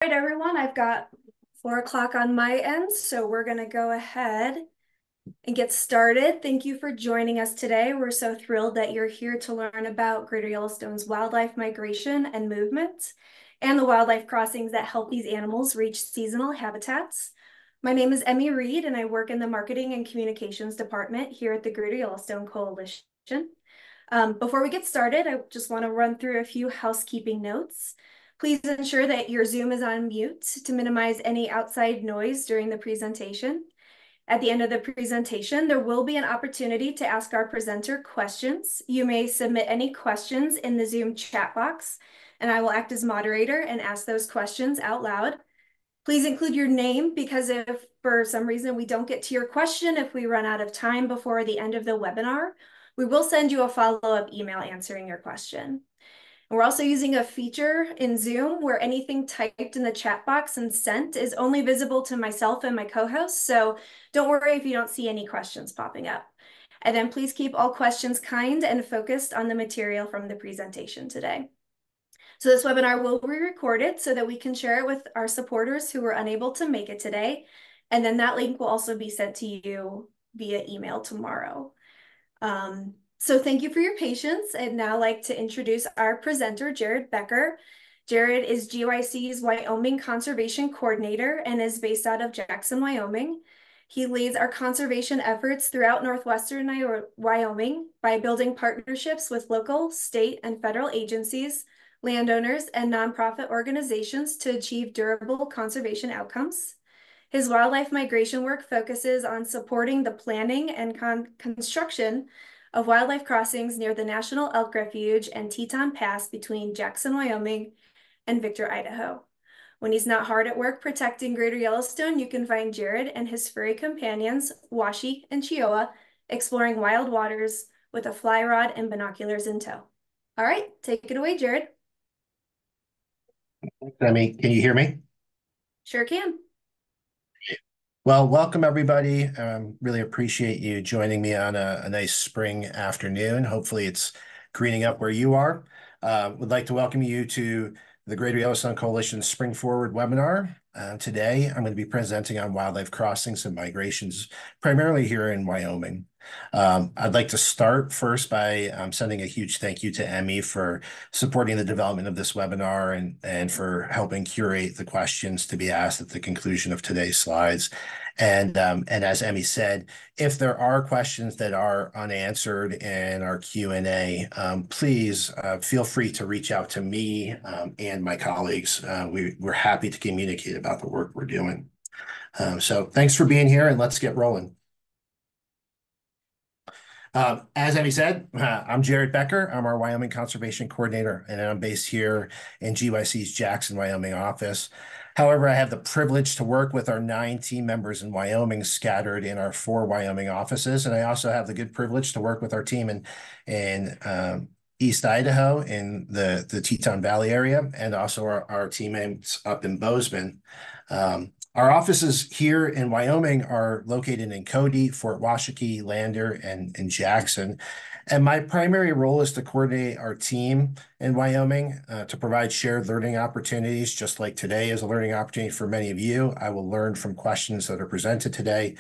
All right, everyone, I've got 4 o'clock on my end, so we're going to go ahead and get started. Thank you for joining us today. We're so thrilled that you're here to learn about Greater Yellowstone's wildlife migration and movement and the wildlife crossings that help these animals reach seasonal habitats. My name is Emmy Reed, and I work in the Marketing and Communications Department here at the Greater Yellowstone Coalition. Before we get started, I just want to run through a few housekeeping notes. Please ensure that your Zoom is on mute to minimize any outside noise during the presentation. At the end of the presentation, there will be an opportunity to ask our presenter questions. You may submit any questions in the Zoom chat box, and I will act as moderator and ask those questions out loud. Please include your name because if for some reason we don't get to your question, if we run out of time before the end of the webinar, we will send you a follow-up email answering your question. We're also using a feature in Zoom where anything typed in the chat box and sent is only visible to myself and my co-host, so don't worry if you don't see any questions popping up. And then please keep all questions kind and focused on the material from the presentation today. So this webinar will be recorded so that we can share it with our supporters who were unable to make it today. And then that link will also be sent to you via email tomorrow. So thank you for your patience. I'd now like to introduce our presenter, Jared Baecker. Jared is GYC's Wyoming Conservation Coordinator and is based out of Jackson, Wyoming. He leads our conservation efforts throughout northwestern Wyoming by building partnerships with local, state, and federal agencies, landowners, and nonprofit organizations to achieve durable conservation outcomes. His wildlife migration work focuses on supporting the planning and construction of wildlife crossings near the National Elk Refuge and Teton Pass between Jackson, Wyoming, and Victor, Idaho. When he's not hard at work protecting Greater Yellowstone, you can find Jared and his furry companions, Washi and Chioa, exploring wild waters with a fly rod and binoculars in tow. All right, take it away, Jared. Emmy, can you hear me? Sure can. Well, welcome everybody. Really appreciate you joining me on a nice spring afternoon. Hopefully it's greening up where you are. Would like to welcome you to the Greater Yellowstone Coalition Spring Forward webinar. Today, I'm going to be presenting on wildlife crossings and migrations, primarily here in Wyoming. I'd like to start first by sending a huge thank you to Emmy for supporting the development of this webinar and for helping curate the questions to be asked at the conclusion of today's slides. And as Emmy said, if there are questions that are unanswered in our Q&A, please feel free to reach out to me and my colleagues. We're happy to communicate about the work we're doing. So thanks for being here, and let's get rolling. As Emmy said, I'm Jared Baecker. I'm our Wyoming Conservation Coordinator, and I'm based here in GYC's Jackson, Wyoming office. However, I have the privilege to work with our 9 team members in Wyoming scattered in our 4 Wyoming offices, and I also have the good privilege to work with our team in East Idaho in the Teton Valley area, and also our teammates up in Bozeman. Our offices here in Wyoming are located in Cody, Fort Washakie, Lander, and Jackson. And my primary role is to coordinate our team in Wyoming to provide shared learning opportunities, just like today is a learning opportunity for many of you. I will learn from questions that are presented today.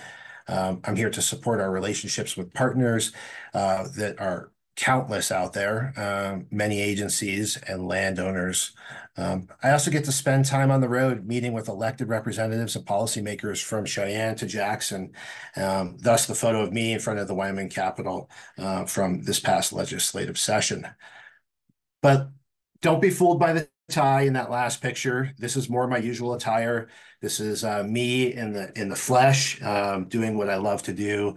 I'm here to support our relationships with partners that are countless out there, many agencies and landowners. I also get to spend time on the road meeting with elected representatives and policymakers from Cheyenne to Jackson, thus the photo of me in front of the Wyoming Capitol from this past legislative session. But don't be fooled by the tie in that last picture. This is more my usual attire. This is me in the flesh, doing what I love to do,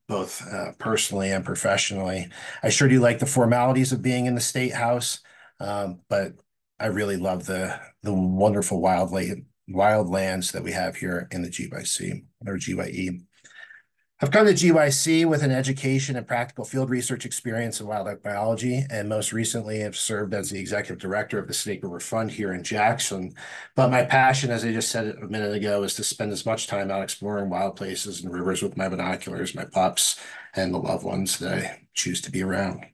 both personally and professionally. I sure do like the formalities of being in the State House, but I really love the wonderful wildlands that we have here in the GYC or GYE. I've come to GYC with an education and practical field research experience in wildlife biology, and most recently have served as the executive director of the Snake River Fund here in Jackson. But my passion, as I just said a minute ago, is to spend as much time out exploring wild places and rivers with my binoculars, my pups, and the loved ones that I choose to be around.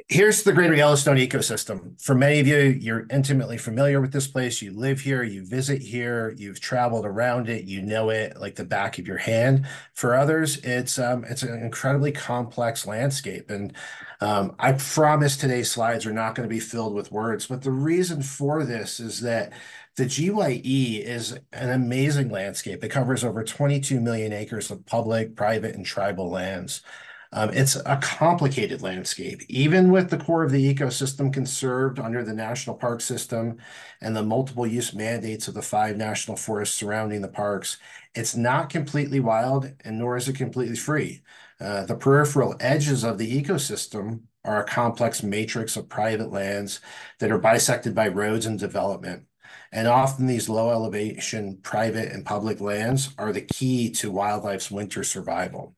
Here's the Greater Yellowstone ecosystem. For many of you, you're intimately familiar with this place. You live here, you visit here, you've traveled around it, you know it like the back of your hand. For others, it's an incredibly complex landscape. And I promise today's slides are not going to be filled with words, but the reason for this is that the GYE is an amazing landscape. It covers over 22 million acres of public, private, and tribal lands. It's a complicated landscape. Even with the core of the ecosystem conserved under the national park system and the multiple use mandates of the 5 national forests surrounding the parks, it's not completely wild and nor is it completely free. The peripheral edges of the ecosystem are a complex matrix of private lands that are bisected by roads and development. And often these low elevation private and public lands are the key to wildlife's winter survival.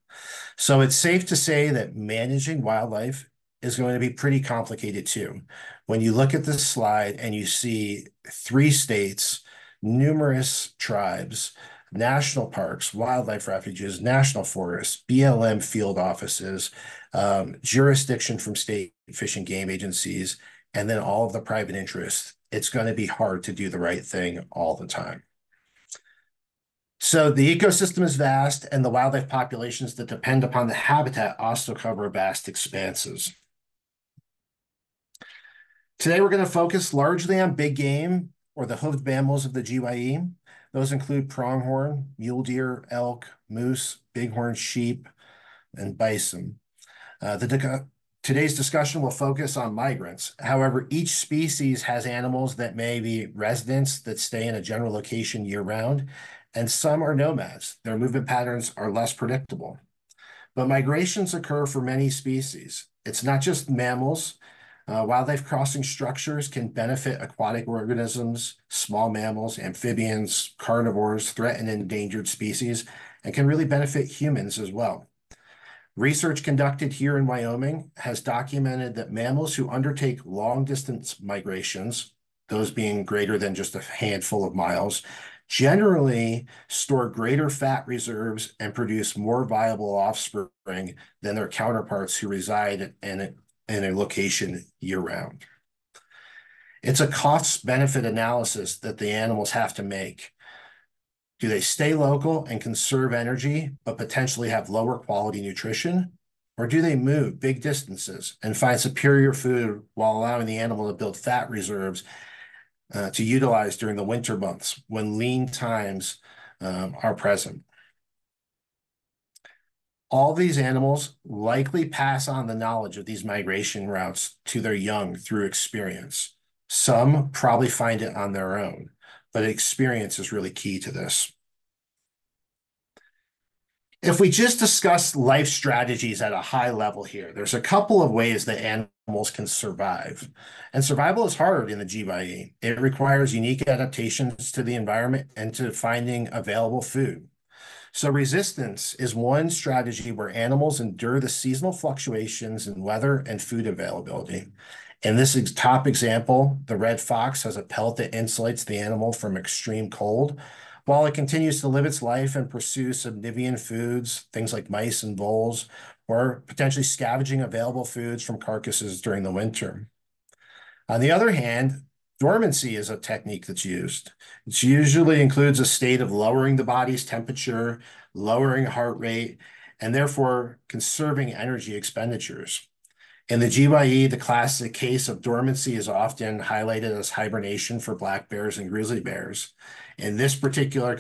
So it's safe to say that managing wildlife is going to be pretty complicated too. When you look at this slide and you see 3 states, numerous tribes, national parks, wildlife refuges, national forests, BLM field offices, jurisdiction from state fish and game agencies, and then all of the private interests, it's going to be hard to do the right thing all the time. So the ecosystem is vast, and the wildlife populations that depend upon the habitat also cover vast expanses. Today, we're going to focus largely on big game, or the hoofed mammals of the GYE. Those include pronghorn, mule deer, elk, moose, bighorn sheep, and bison. Today's discussion will focus on migrants. However, each species has animals that may be residents that stay in a general location year-round, and some are nomads. Their movement patterns are less predictable. But migrations occur for many species. It's not just mammals. Wildlife crossing structures can benefit aquatic organisms, small mammals, amphibians, carnivores, threatened and endangered species, and can really benefit humans as well. Research conducted here in Wyoming has documented that mammals who undertake long-distance migrations, those being greater than just a handful of miles, generally store greater fat reserves and produce more viable offspring than their counterparts who reside in a location year-round. It's a cost-benefit analysis that the animals have to make. Do they stay local and conserve energy, but potentially have lower quality nutrition? Or do they move big distances and find superior food while allowing the animal to build fat reserves to utilize during the winter months when lean times are present? All these animals likely pass on the knowledge of these migration routes to their young through experience. Some probably find it on their own, but experience is really key to this. If we just discuss life strategies at a high level here, there's a couple of ways that animals can survive. And survival is hard in the GYE. It requires unique adaptations to the environment and to finding available food. So resistance is one strategy where animals endure the seasonal fluctuations in weather and food availability. In this top example, the red fox has a pelt that insulates the animal from extreme cold, while it continues to live its life and pursue subnivean foods, things like mice and voles, or potentially scavenging available foods from carcasses during the winter. On the other hand, dormancy is a technique that's used. It usually includes a state of lowering the body's temperature, lowering heart rate, and therefore conserving energy expenditures. In the GYE, the classic case of dormancy is often highlighted as hibernation for black bears and grizzly bears. In this particular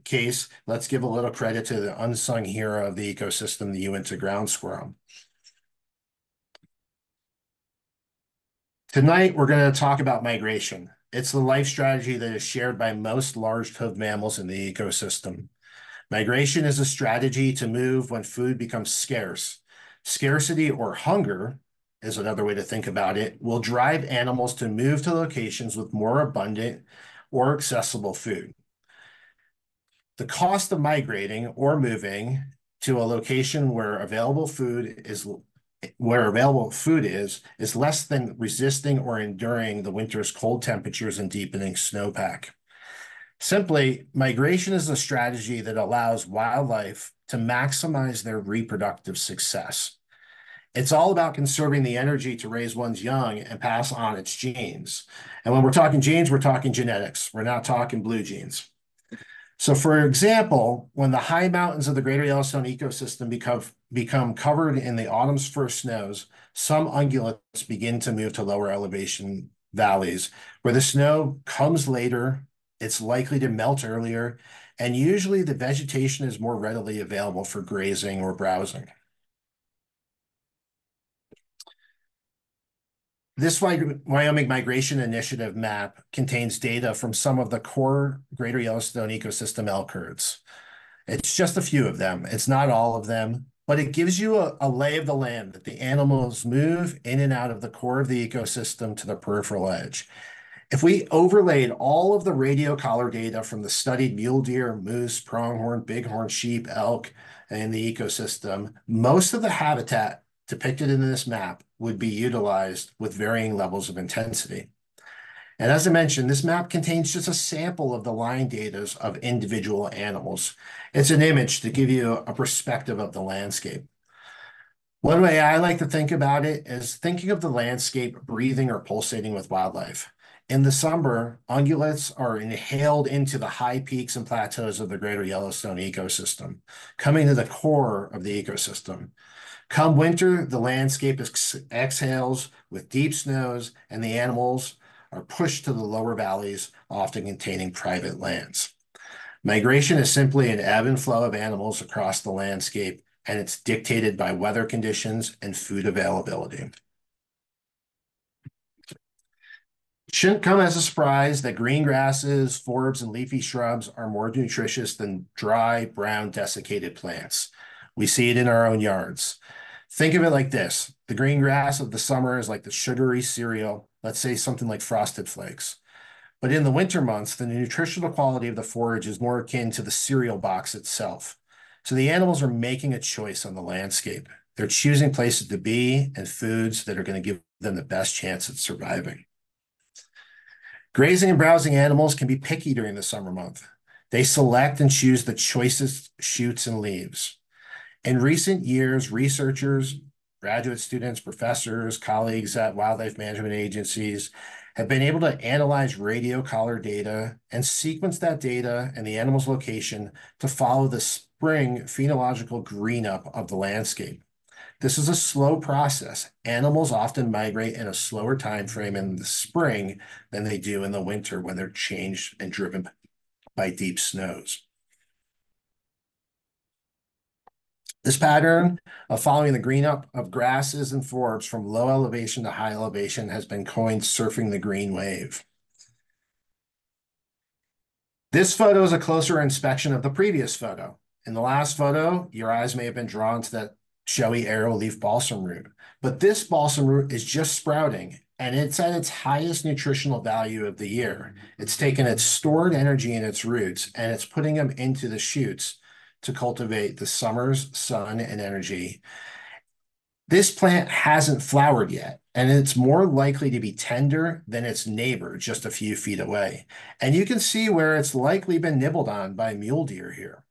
case, let's give a little credit to the unsung hero of the ecosystem, the Uinta ground squirrel. Tonight, we're going to talk about migration. It's the life strategy that is shared by most large-hoofed mammals in the ecosystem. Migration is a strategy to move when food becomes scarce. Scarcity or hunger is another way to think about it, will drive animals to move to locations with more abundant or accessible food. The cost of migrating or moving to a location where available food is less than resisting or enduring the winter's cold temperatures and deepening snowpack. Simply, migration is a strategy that allows wildlife to maximize their reproductive success. It's all about conserving the energy to raise one's young and pass on its genes. And when we're talking genes, we're talking genetics. We're not talking blue genes. So, for example, when the high mountains of the Greater Yellowstone ecosystem become covered in the autumn's first snows, some ungulates begin to move to lower elevation valleys where the snow comes later, it's likely to melt earlier, and usually the vegetation is more readily available for grazing or browsing. This Wyoming Migration Initiative map contains data from some of the core Greater Yellowstone ecosystem elk herds. It's just a few of them. It's not all of them, but it gives you a lay of the land that the animals move in and out of the core of the ecosystem to the peripheral edge. If we overlaid all of the radio collar data from the studied mule deer, moose, pronghorn, bighorn sheep, elk, and the ecosystem, most of the habitat depicted in this map would be utilized with varying levels of intensity. And as I mentioned, this map contains just a sample of the line data of individual animals. It's an image to give you a perspective of the landscape. One way I like to think about it is thinking of the landscape breathing or pulsating with wildlife. In the summer, ungulates are inhaled into the high peaks and plateaus of the Greater Yellowstone ecosystem, coming to the core of the ecosystem. Come winter, the landscape exhales with deep snows, and the animals are pushed to the lower valleys, often containing private lands. Migration is simply an ebb and flow of animals across the landscape, and it's dictated by weather conditions and food availability. It shouldn't come as a surprise that green grasses, forbs, and leafy shrubs are more nutritious than dry, brown, desiccated plants. We see it in our own yards. Think of it like this. The green grass of the summer is like the sugary cereal, let's say something like Frosted Flakes. But in the winter months, the nutritional quality of the forage is more akin to the cereal box itself. So the animals are making a choice on the landscape. They're choosing places to be and foods that are going to give them the best chance at surviving. Grazing and browsing animals can be picky during the summer month. They select and choose the choicest shoots and leaves. In recent years, researchers, graduate students, professors, colleagues at wildlife management agencies have been able to analyze radio collar data and sequence that data and the animal's location to follow the spring phenological green up of the landscape. This is a slow process. Animals often migrate in a slower time frame in the spring than they do in the winter when they're changed and driven by deep snows. This pattern of following the green up of grasses and forbs from low elevation to high elevation has been coined surfing the green wave. This photo is a closer inspection of the previous photo. In the last photo, your eyes may have been drawn to that showy arrowleaf balsam root, but this balsam root is just sprouting and it's at its highest nutritional value of the year. It's taken its stored energy in its roots and it's putting them into the shoots to cultivate the summer's sun and energy. This plant hasn't flowered yet, and it's more likely to be tender than its neighbor just a few feet away. And you can see where it's likely been nibbled on by mule deer here.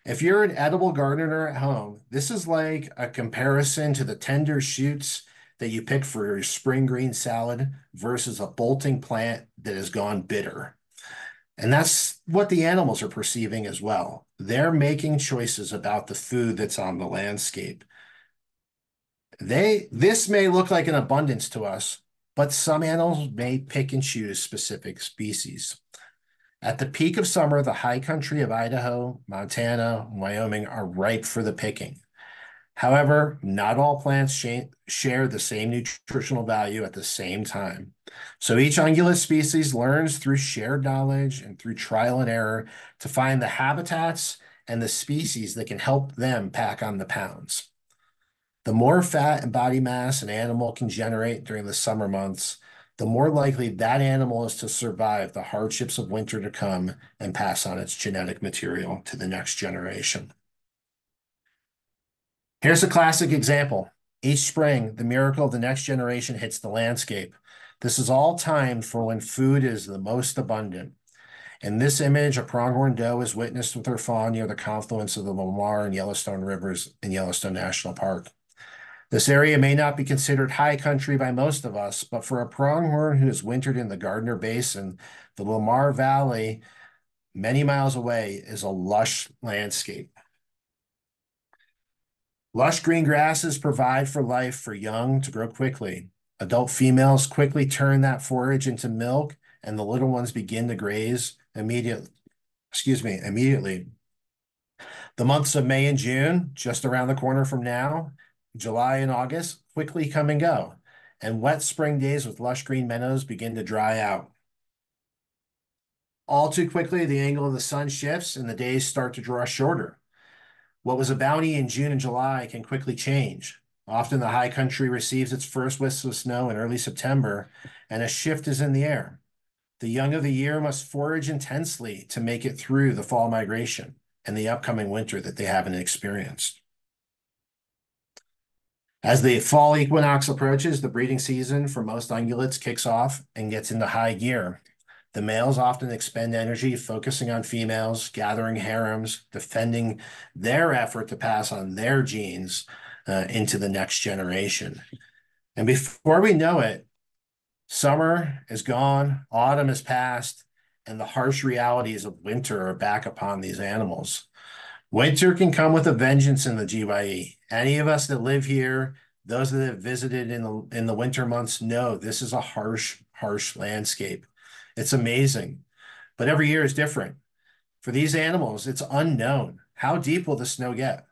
If you're an edible gardener at home, this is like a comparison to the tender shoots that you pick for your spring green salad versus a bolting plant that has gone bitter. And that's what the animals are perceiving as well. They're making choices about the food that's on the landscape. This may look like an abundance to us, but some animals may pick and choose specific species. At the peak of summer, the high country of Idaho, Montana, and Wyoming are ripe for the picking. However, not all plants share the same nutritional value at the same time. So each ungulate species learns through shared knowledge and through trial and error to find the habitats and the species that can help them pack on the pounds. The more fat and body mass an animal can generate during the summer months, the more likely that animal is to survive the hardships of winter to come and pass on its genetic material to the next generation. Here's a classic example. Each spring, the miracle of the next generation hits the landscape. This is all timed for when food is the most abundant. In this image, a pronghorn doe is witnessed with her fawn near the confluence of the Lamar and Yellowstone rivers in Yellowstone National Park. This area may not be considered high country by most of us, but for a pronghorn who has wintered in the Gardner Basin, the Lamar Valley, many miles away, is a lush landscape. Lush green grasses provide for life for young to grow quickly. Adult females quickly turn that forage into milk, and the little ones begin to graze immediately. The months of May and June, just around the corner from now, July and August, quickly come and go, and wet spring days with lush green meadows begin to dry out. All too quickly, the angle of the sun shifts and the days start to draw shorter. What was a bounty in June and July can quickly change. Often the high country receives its first wisps of snow in early September, and a shift is in the air. The young of the year must forage intensely to make it through the fall migration and the upcoming winter that they haven't experienced. As the fall equinox approaches, the breeding season for most ungulates kicks off and gets into high gear. The males often expend energy focusing on females, gathering harems, defending their effort to pass on their genes into the next generation. And before we know it, summer is gone, autumn is past, and the harsh realities of winter are back upon these animals. Winter can come with a vengeance in the GYE. Any of us that live here, those that have visited in the winter months know this is a harsh, harsh landscape. It's amazing, but every year is different. For these animals, it's unknown. How deep will the snow get?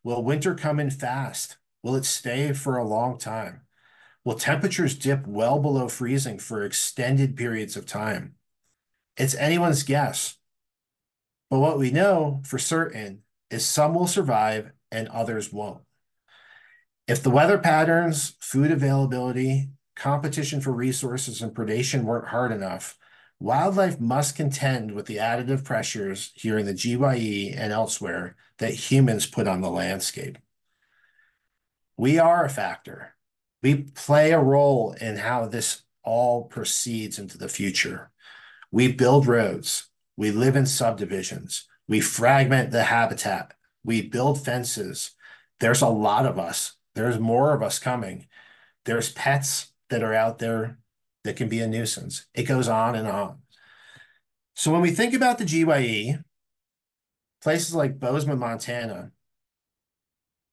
Will winter come in fast? Will it stay for a long time? Will temperatures dip well below freezing for extended periods of time? It's anyone's guess. But what we know for certain is some will survive and others won't. If the weather patterns, food availability, competition for resources, and predation weren't hard enough, wildlife must contend with the additive pressures here in the GYE and elsewhere that humans put on the landscape. We are a factor. We play a role in how this all proceeds into the future. We build roads. We live in subdivisions. We fragment the habitat. We build fences. There's a lot of us. There's more of us coming. There's pets that are out there that can be a nuisance. It goes on and on. So when we think about the GYE, places like Bozeman, Montana,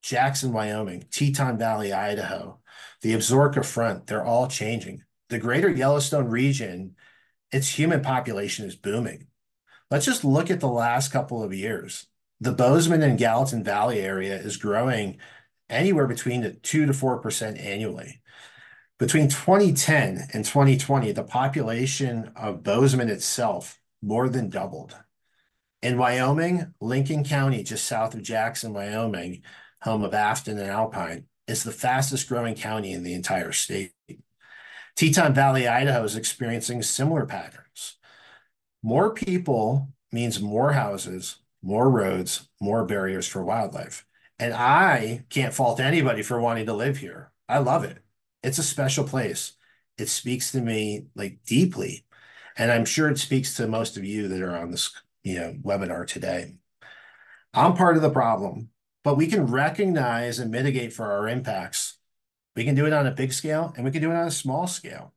Jackson, Wyoming, Teton Valley, Idaho, the Absaroka Front, they're all changing. The Greater Yellowstone region, its human population is booming. Let's just look at the last couple of years. The Bozeman and Gallatin Valley area is growing anywhere between 2 to 4% annually. Between 2010 and 2020, the population of Bozeman itself more than doubled. In Wyoming, Lincoln County, just south of Jackson, Wyoming, home of Afton and Alpine, is the fastest growing county in the entire state. Teton Valley, Idaho is experiencing similar patterns. More people means more houses, more roads, more barriers for wildlife. And I can't fault anybody for wanting to live here. I love it. It's a special place. It speaks to me like deeply. And I'm sure it speaks to most of you that are on this, webinar today. I'm part of the problem, but we can recognize and mitigate for our impacts. We can do it on a big scale and we can do it on a small scale.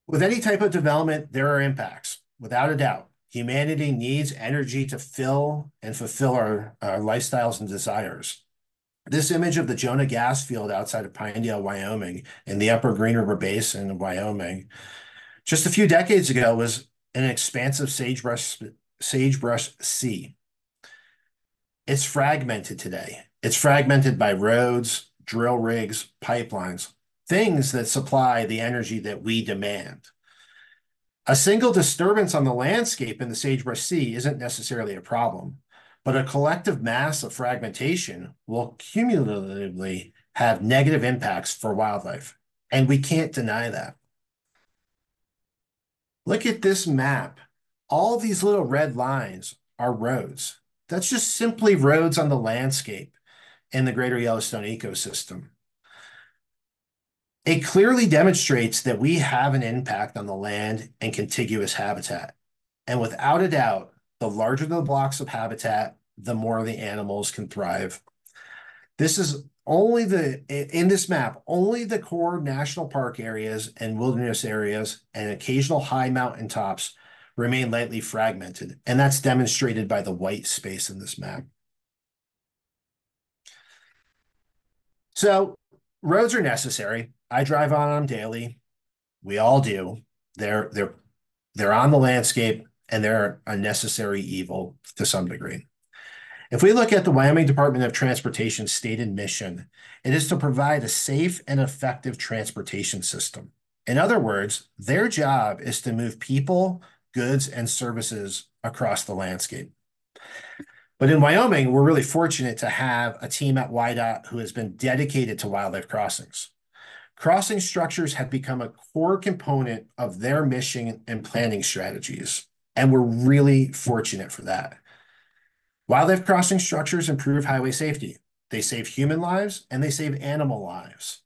With any type of development, there are impacts, without a doubt. Humanity needs energy to fill and fulfill our lifestyles and desires. This image of the Jonah gas field outside of Pinedale, Wyoming, in the upper Green River Basin of Wyoming, just a few decades ago was an expansive sagebrush sea. It's fragmented today. It's fragmented by roads, drill rigs, pipelines, things that supply the energy that we demand. A single disturbance on the landscape in the sagebrush sea isn't necessarily a problem, but a collective mass of fragmentation will cumulatively have negative impacts for wildlife, and we can't deny that. Look at this map. All these little red lines are roads. That's just simply roads on the landscape in the Greater Yellowstone ecosystem. It clearly demonstrates that we have an impact on the land and contiguous habitat. And without a doubt, the larger the blocks of habitat, the more the animals can thrive. This is only in this map, only the core national park areas and wilderness areas and occasional high mountain tops remain lightly fragmented. And that's demonstrated by the white space in this map. So roads are necessary. I drive on them daily. We all do. They're they're they're on the landscape and they're a necessary evil to some degree. If we look at the Wyoming Department of Transportation stated mission, it is to provide a safe and effective transportation system. In other words, their job is to move people, goods, and services across the landscape. But in Wyoming, we're really fortunate to have a team at WYDOT who has been dedicated to wildlife crossings. Crossing structures have become a core component of their mission and planning strategies, and we're really fortunate for that. Wildlife crossing structures improve highway safety. They save human lives and they save animal lives.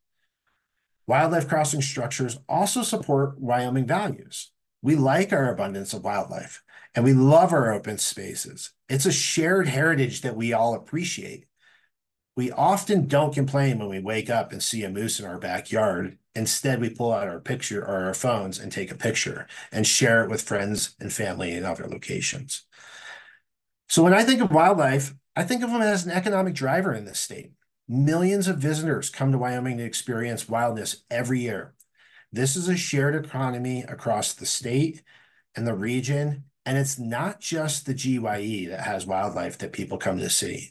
Wildlife crossing structures also support Wyoming values. We like our abundance of wildlife and we love our open spaces. It's a shared heritage that we all appreciate. We often don't complain when we wake up and see a moose in our backyard. Instead, we pull out our picture or our phones and take a picture and share it with friends and family in other locations. So when I think of wildlife, I think of them as an economic driver in this state. Millions of visitors come to Wyoming to experience wildness every year. This is a shared economy across the state and the region, and it's not just the GYE that has wildlife that people come to see.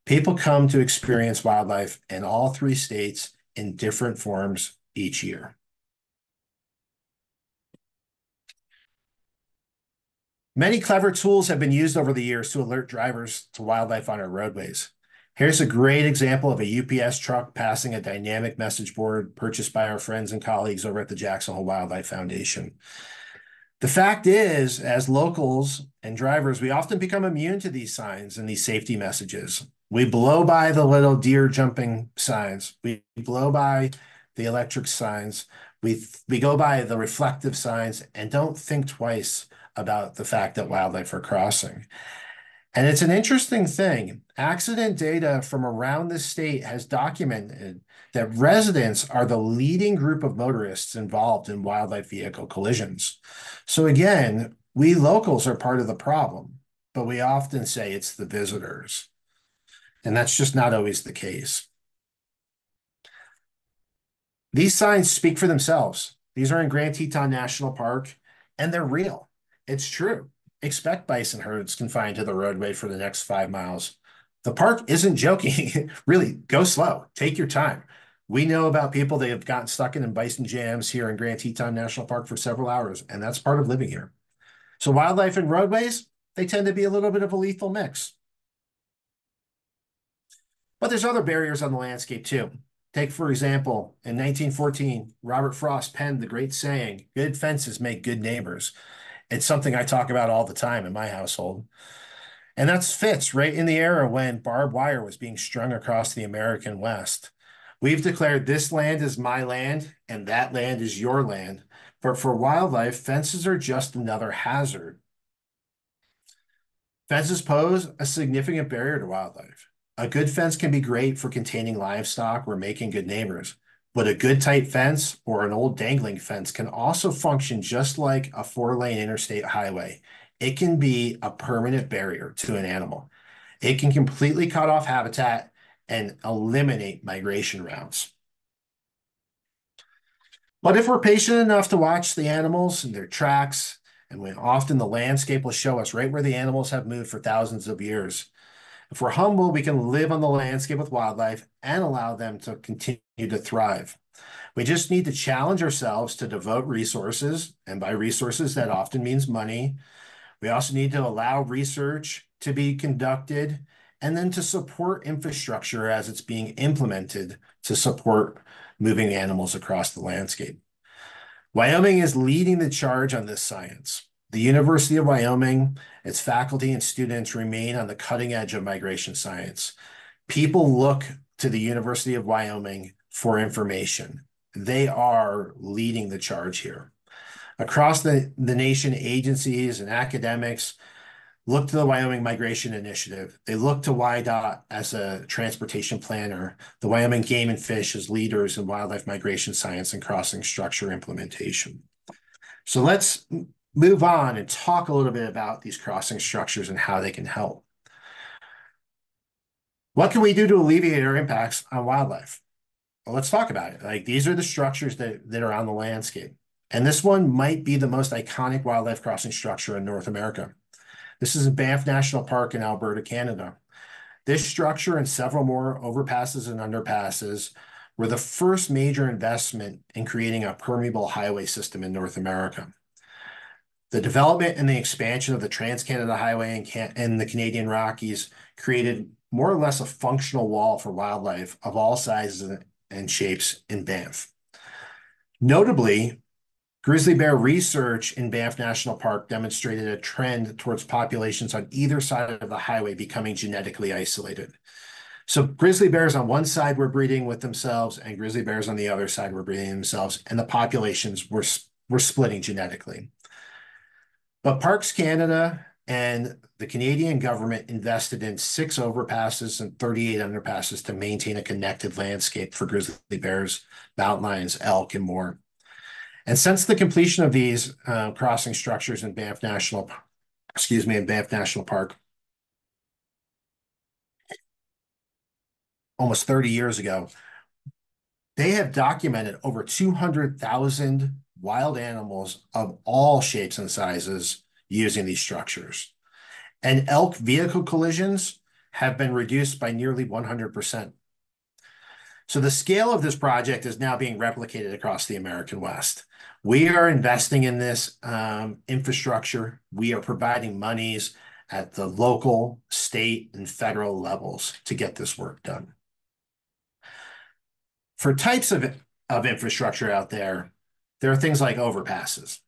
People come to experience wildlife in all three states in different forms each year. Many clever tools have been used over the years to alert drivers to wildlife on our roadways. Here's a great example of a UPS truck passing a dynamic message board purchased by our friends and colleagues over at the Jackson Hole Wildlife Foundation. The fact is, as locals and drivers, we often become immune to these signs and these safety messages. We blow by the little deer jumping signs. We blow by the electric signs. We go by the reflective signs and don't think twice about the fact that wildlife are crossing. And it's an interesting thing. Accident data from around the state has documented that residents are the leading group of motorists involved in wildlife vehicle collisions. So again, we locals are part of the problem, but we often say it's the visitors. And that's just not always the case. These signs speak for themselves. These are in Grand Teton National Park, and they're real. It's true. Expect bison herds confined to the roadway for the next 5 miles. The park isn't joking. Really, go slow. Take your time. We know about people that have gotten stuck in bison jams here in Grand Teton National Park for several hours, and that's part of living here. So wildlife and roadways, they tend to be a little bit of a lethal mix. But there's other barriers on the landscape too. Take, for example, in 1914, Robert Frost penned the great saying, "Good fences make good neighbors." It's something I talk about all the time in my household. And that fits right in the era when barbed wire was being strung across the American West. We've declared this land is my land and that land is your land. But for wildlife, fences are just another hazard. Fences pose a significant barrier to wildlife. A good fence can be great for containing livestock or making good neighbors, but a good tight fence or an old dangling fence can also function just like a 4-lane interstate highway. It can be a permanent barrier to an animal. It can completely cut off habitat and eliminate migration routes. But if we're patient enough to watch the animals and their tracks, and when often the landscape will show us right where the animals have moved for thousands of years. If we're humble, we can live on the landscape with wildlife and allow them to continue to thrive. We just need to challenge ourselves to devote resources, and by resources, that often means money. We also need to allow research to be conducted and then to support infrastructure as it's being implemented to support moving animals across the landscape. Wyoming is leading the charge on this science. The University of Wyoming, its faculty and students remain on the cutting edge of migration science. People look to the University of Wyoming for information. They are leading the charge here. Across the nation, agencies and academics, look to the Wyoming Migration Initiative. They look to WYDOT as a transportation planner, the Wyoming Game and Fish as leaders in wildlife migration science and crossing structure implementation. So let's move on and talk a little bit about these crossing structures and how they can help. What can we do to alleviate our impacts on wildlife? Well, let's talk about it. Like, these are the structures that are on the landscape. And this one might be the most iconic wildlife crossing structure in North America. This is in Banff National Park in Alberta, Canada. This structure and several more overpasses and underpasses were the first major investment in creating a permeable highway system in North America. The development and the expansion of the Trans-Canada Highway and the Canadian Rockies created more or less a functional wall for wildlife of all sizes and shapes in Banff. Notably, grizzly bear research in Banff National Park demonstrated a trend towards populations on either side of the highway becoming genetically isolated. So grizzly bears on one side were breeding with themselves, and grizzly bears on the other side were breeding themselves, and the populations were splitting genetically. But Parks Canada and the Canadian government invested in 6 overpasses and 38 underpasses to maintain a connected landscape for grizzly bears, mountain lions, elk, and more. And since the completion of these crossing structures in Banff National Park, almost 30 years ago, they have documented over 200,000 wild animals of all shapes and sizes using these structures. And elk vehicle collisions have been reduced by nearly 100%. So the scale of this project is now being replicated across the American West. We are investing in this infrastructure. We are providing monies at the local, state, and federal levels to get this work done. For types of infrastructure out there are things like overpasses.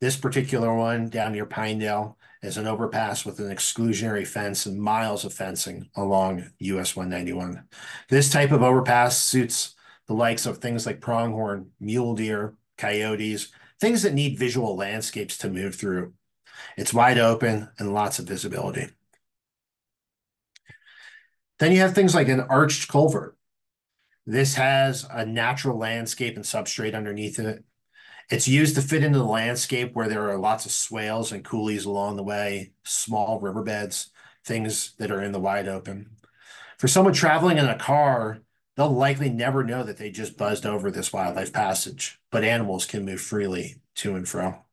This particular one down near Pinedale is an overpass with an exclusionary fence and miles of fencing along US 191. This type of overpass suits the likes of things like pronghorn, mule deer, coyotes, things that need visual landscapes to move through. It's wide open and lots of visibility. Then you have things like an arched culvert. This has a natural landscape and substrate underneath it. It's used to fit into the landscape where there are lots of swales and coulees along the way, small riverbeds, things that are in the wide open. For someone traveling in a car, they'll likely never know that they just buzzed over this wildlife passage, but animals can move freely to and fro.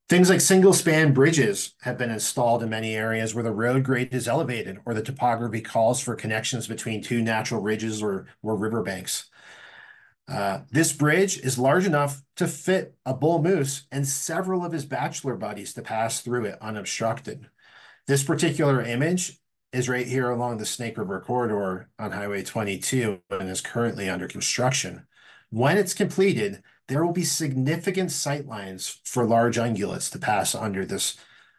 Things like single-span bridges have been installed in many areas where the road grade is elevated or the topography calls for connections between 2 natural ridges or riverbanks. This bridge is large enough to fit a bull moose and several of his bachelor buddies to pass through it unobstructed. This particular image is right here along the Snake River corridor on Highway 22 and is currently under construction. When it's completed, there will be significant sight lines for large ungulates to pass under this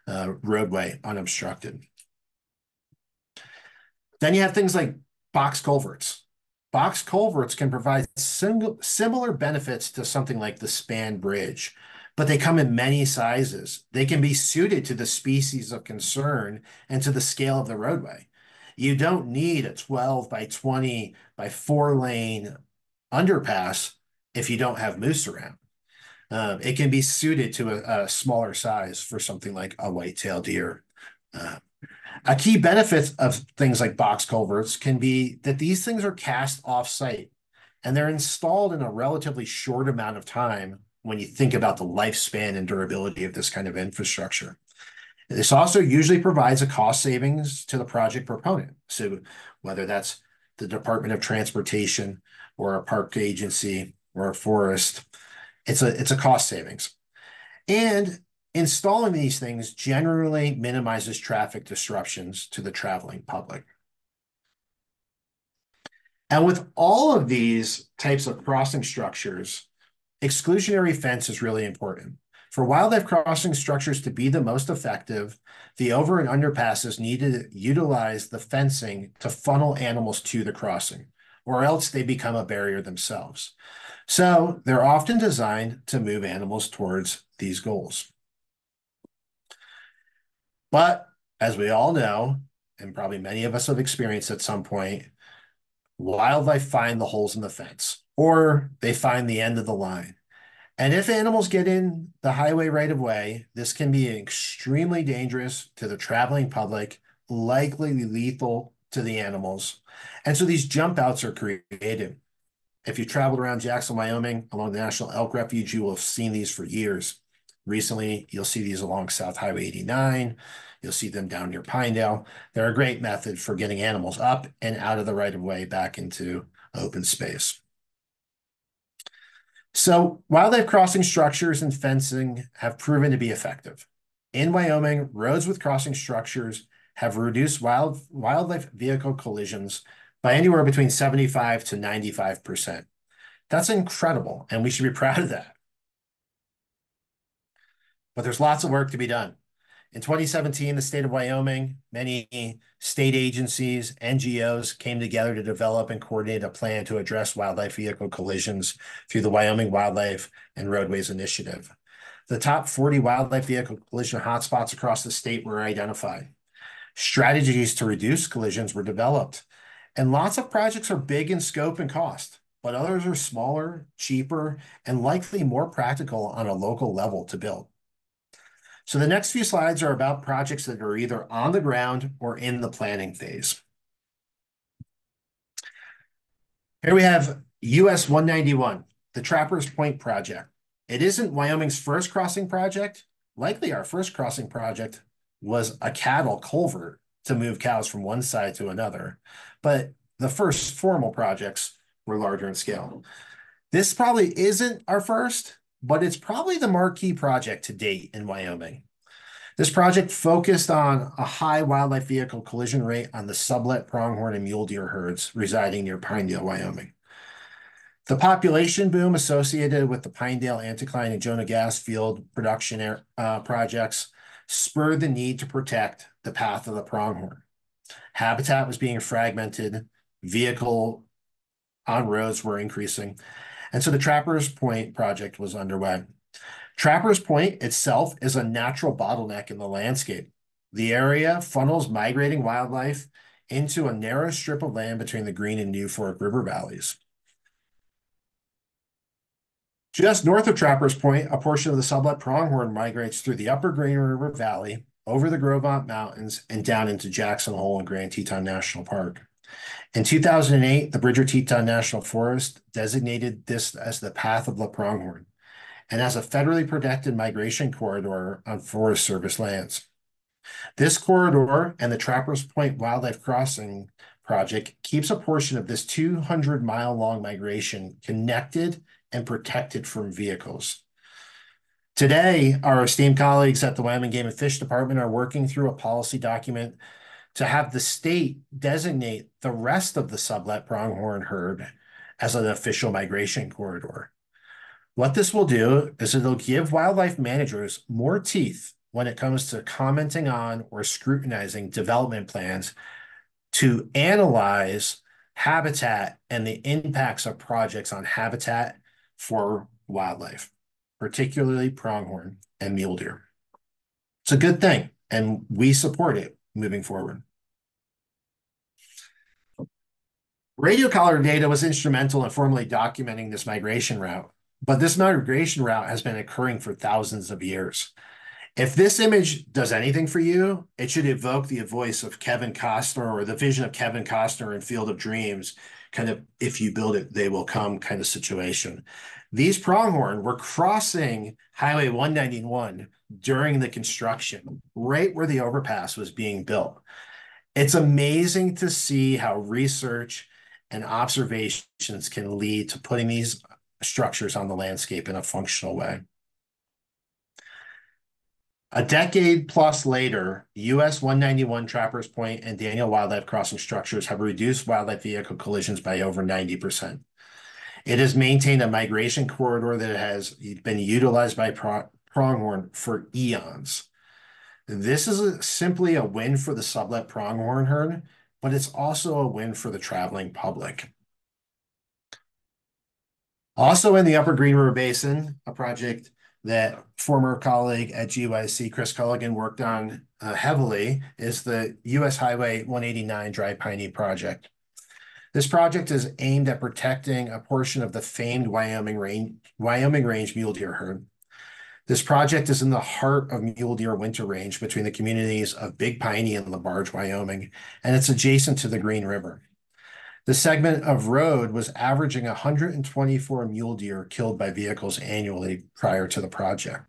roadway unobstructed. Then you have things like box culverts. Box culverts can provide similar benefits to something like the span bridge, but they come in many sizes. They can be suited to the species of concern and to the scale of the roadway. You don't need a 12 by 20 by 4-lane underpass if you don't have moose around. It can be suited to a smaller size for something like a white-tailed deer. A key benefit of things like box culverts can be that these things are cast off-site and they're installed in a relatively short amount of time when you think about the lifespan and durability of this kind of infrastructure. This also usually provides a cost savings to the project proponent. So whether that's the Department of Transportation or a park agency or a forest, it's a cost savings. And installing these things generally minimizes traffic disruptions to the traveling public. And with all of these types of crossing structures, exclusionary fence is really important. For wildlife crossing structures to be the most effective, the over and underpasses need to utilize the fencing to funnel animals to the crossing, or else they become a barrier themselves. So they're often designed to move animals towards these goals. But as we all know, and probably many of us have experienced at some point, wildlife find the holes in the fence or they find the end of the line. And if animals get in the highway right of way, this can be extremely dangerous to the traveling public, likely lethal to the animals. And so these jump outs are created. If you traveled around Jackson, Wyoming, along the National Elk Refuge, you will have seen these for years. Recently, you'll see these along South Highway 89. You'll see them down near Pinedale. They're a great method for getting animals up and out of the right of way back into open space. So wildlife crossing structures and fencing have proven to be effective. In Wyoming, roads with crossing structures have reduced wildlife vehicle collisions by anywhere between 75 to 95%. That's incredible, and we should be proud of that. But there's lots of work to be done. In 2017, the state of Wyoming, many state agencies, NGOs came together to develop and coordinate a plan to address wildlife vehicle collisions through the Wyoming Wildlife and Roadways Initiative. The top 40 wildlife vehicle collision hotspots across the state were identified. Strategies to reduce collisions were developed, and lots of projects are big in scope and cost, but others are smaller, cheaper, and likely more practical on a local level to build. So the next few slides are about projects that are either on the ground or in the planning phase. Here we have US 191, the Trappers Point project. It isn't Wyoming's first crossing project. Likely our first crossing project was a cattle culvert to move cows from one side to another. But the first formal projects were larger in scale. This probably isn't our first, but it's probably the marquee project to date in Wyoming. This project focused on a high wildlife vehicle collision rate on the sublet pronghorn and mule deer herds residing near Pinedale, Wyoming. The population boom associated with the Pinedale anticline and Jonah gas field production projects spurred the need to protect the path of the pronghorn. Habitat was being fragmented, vehicle on roads were increasing, and so the Trappers Point project was underway. Trappers Point itself is a natural bottleneck in the landscape. The area funnels migrating wildlife into a narrow strip of land between the Green and New Fork River valleys. Just north of Trappers Point, a portion of the sublet pronghorn migrates through the upper Green River Valley, over the Gros Ventre Mountains, and down into Jackson Hole and Grand Teton National Park. In 2008, the Bridger Teton National Forest designated this as the Path of the Pronghorn and as a federally protected migration corridor on Forest Service lands. This corridor and the Trappers Point Wildlife Crossing project keeps a portion of this 200-mile-long migration connected and protected from vehicles. Today, our esteemed colleagues at the Wyoming Game and Fish Department are working through a policy document to have the state designate the rest of the sublet pronghorn herd as an official migration corridor. What this will do is it'll give wildlife managers more teeth when it comes to commenting on or scrutinizing development plans to analyze habitat and the impacts of projects on habitat for wildlife, particularly pronghorn and mule deer. It's a good thing, and we support it moving forward. Radio collar data was instrumental in formally documenting this migration route, but this migration route has been occurring for thousands of years. If this image does anything for you, it should evoke the voice of Kevin Costner or the vision of Kevin Costner in Field of Dreams, kind of if you build it, they will come kind of situation. These pronghorn were crossing Highway 191 during the construction, right where the overpass was being built. It's amazing to see how research and observations can lead to putting these structures on the landscape in a functional way. A decade plus later, US 191 Trappers Point and Daniel Wildlife Crossing structures have reduced wildlife vehicle collisions by over 90%. It has maintained a migration corridor that has been utilized by pronghorn for eons. This is simply a win for the sublet pronghorn herd, but it's also a win for the traveling public. Also in the Upper Green River Basin, a project that former colleague at GYC, Chris Culligan, worked on heavily is the US Highway 189 Dry Piney project. This project is aimed at protecting a portion of the famed Wyoming range mule deer herd. This project is in the heart of mule deer winter range between the communities of Big Piney and LaBarge, Wyoming, and it's adjacent to the Green River. The segment of road was averaging 124 mule deer killed by vehicles annually prior to the project.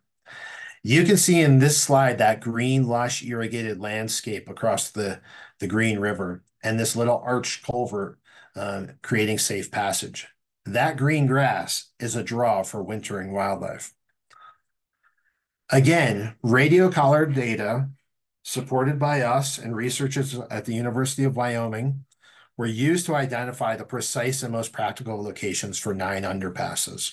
You can see in this slide that green, lush, irrigated landscape across the Green River and this little arched culvert creating safe passage. That green grass is a draw for wintering wildlife. Again, radio collar data supported by us and researchers at the University of Wyoming were used to identify the precise and most practical locations for 9 underpasses.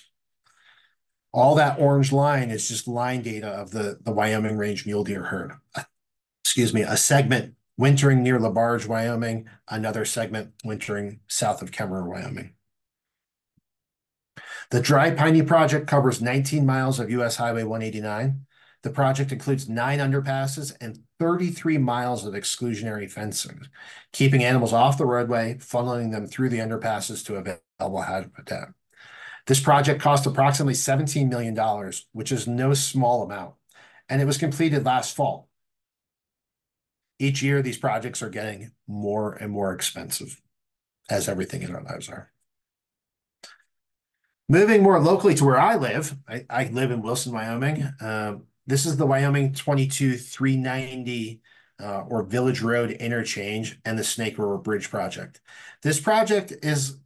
All that orange line is just line data of the Wyoming range mule deer herd. Excuse me, a segment wintering near LaBarge, Wyoming, another segment wintering south of Kemmerer, Wyoming. The Dry Piney project covers 19 miles of US Highway 189. The project includes 9 underpasses and 33 miles of exclusionary fencing, keeping animals off the roadway, funneling them through the underpasses to available habitat. This project cost approximately $17 million, which is no small amount, and it was completed last fall. Each year, these projects are getting more and more expensive, as everything in our lives are. Moving more locally to where I live, I live in Wilson, Wyoming. This is the Wyoming 22-390 or Village Road interchange and the Snake River Bridge project. This project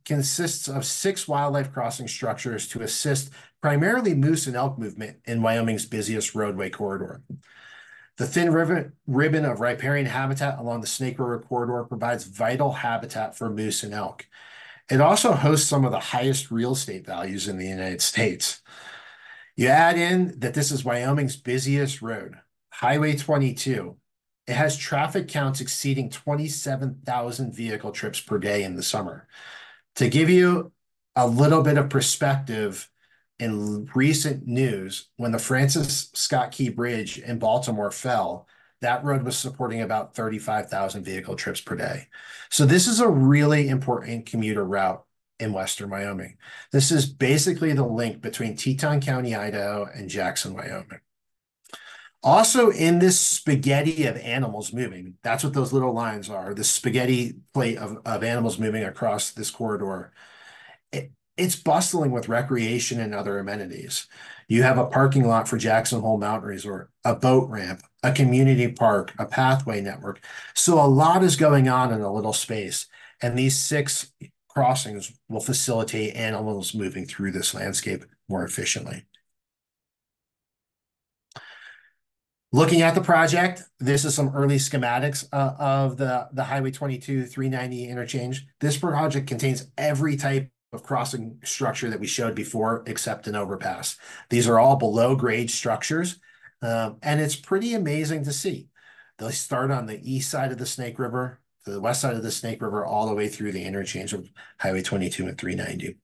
consists of 6 wildlife crossing structures to assist primarily moose and elk movement in Wyoming's busiest roadway corridor. The thin ribbon of riparian habitat along the Snake River corridor provides vital habitat for moose and elk. It also hosts some of the highest real estate values in the United States. You add in that this is Wyoming's busiest road, Highway 22. It has traffic counts exceeding 27,000 vehicle trips per day in the summer. To give you a little bit of perspective, in recent news, when the Francis Scott Key Bridge in Baltimore fell, that road was supporting about 35,000 vehicle trips per day. So this is a really important commuter route in Western Wyoming. This is basically the link between Teton County, Idaho, and Jackson, Wyoming. Also in this spaghetti of animals moving, that's what those little lines are, the spaghetti plate of animals moving across this corridor. It's bustling with recreation and other amenities. You have a parking lot for Jackson Hole Mountain Resort, a boat ramp, a community park, a pathway network. So a lot is going on in a little space. And these 6 crossings will facilitate animals moving through this landscape more efficiently. Looking at the project, this is some early schematics of the Highway 22-390 interchange. This project contains every type of crossing structure that we showed before, except an overpass. These are all below grade structures, and it's pretty amazing to see. They start on the east side of the Snake River, to the west side of the Snake River, all the way through the interchange of Highway 22 and 390.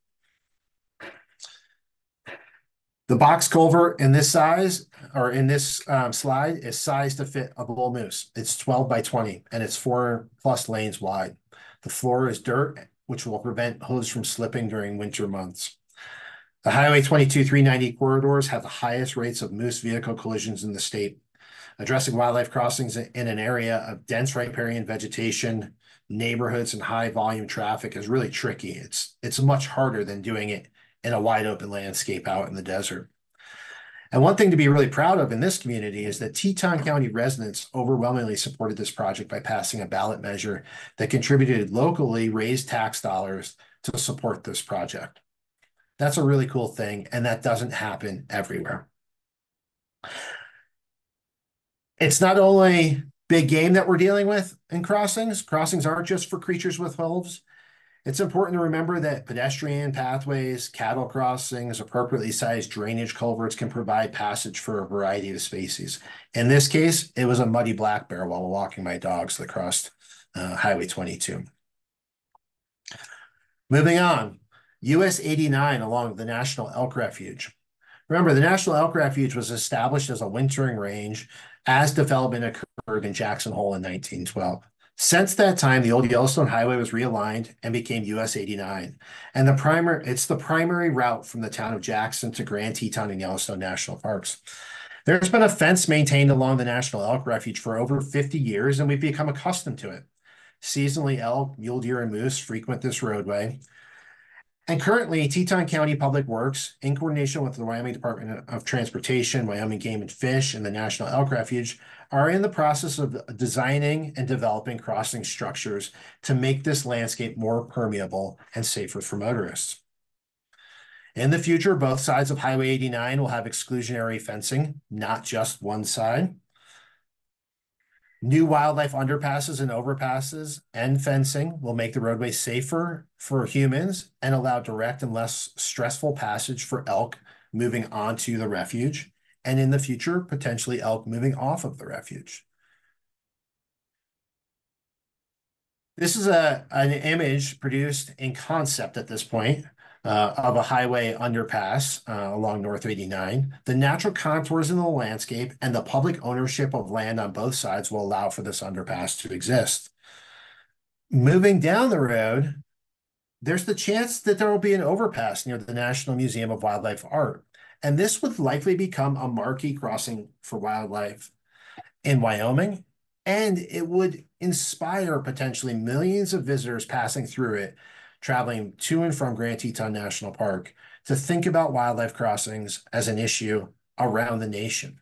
The box culvert in this size, or in this slide, is sized to fit a bull moose. It's 12 by 20, and it's 4+ lanes wide. The floor is dirt, which will prevent hooves from slipping during winter months. The Highway 22-390 corridors have the highest rates of moose vehicle collisions in the state. Addressing wildlife crossings in an area of dense riparian vegetation, neighborhoods, and high volume traffic is really tricky. It's much harder than doing it in a wide open landscape out in the desert. And one thing to be really proud of in this community is that Teton County residents overwhelmingly supported this project by passing a ballot measure that contributed locally raised tax dollars to support this project. That's a really cool thing, and that doesn't happen everywhere. It's not only big game that we're dealing with in crossings. Crossings aren't just for creatures with hooves. It's important to remember that pedestrian pathways, cattle crossings, appropriately sized drainage culverts can provide passage for a variety of species. In this case, it was a muddy black bear while walking my dogs that crossed Highway 22. Moving on, US 89 along the National Elk Refuge. Remember, the National Elk Refuge was established as a wintering range as development occurred in Jackson Hole in 1912. Since that time, the old Yellowstone Highway was realigned and became US 89. And it's the primary route from the town of Jackson to Grand Teton and Yellowstone National Parks. There's been a fence maintained along the National Elk Refuge for over 50 years, and we've become accustomed to it. Seasonally, elk, mule deer, and moose frequent this roadway. And currently, Teton County Public Works, in coordination with the Wyoming Department of Transportation, Wyoming Game and Fish, and the National Elk Refuge, are in the process of designing and developing crossing structures to make this landscape more permeable and safer for motorists. In the future, both sides of Highway 89 will have exclusionary fencing, not just one side. New wildlife underpasses and overpasses and fencing will make the roadway safer for humans and allow direct and less stressful passage for elk moving onto the refuge, and in the future, potentially elk moving off of the refuge. This is an image produced in concept at this point of a highway underpass along North 89. The natural contours in the landscape and the public ownership of land on both sides will allow for this underpass to exist. Moving down the road, there's the chance that there will be an overpass near the National Museum of Wildlife Art. And this would likely become a marquee crossing for wildlife in Wyoming, and it would inspire potentially millions of visitors passing through it, traveling to and from Grand Teton National Park, to think about wildlife crossings as an issue around the nation.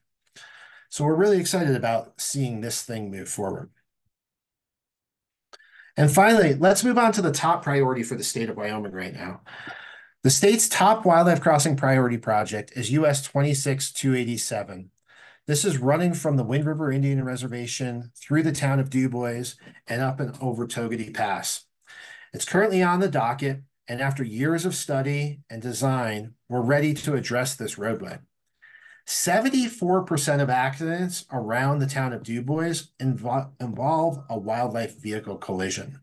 So we're really excited about seeing this thing move forward. And finally, let's move on to the top priority for the state of Wyoming right now. The state's top wildlife crossing priority project is US 26287. This is running from the Wind River Indian Reservation through the town of DuBois and up and over Togety Pass. It's currently on the docket, and after years of study and design, we're ready to address this roadway. 74% of accidents around the town of DuBois involve a wildlife vehicle collision.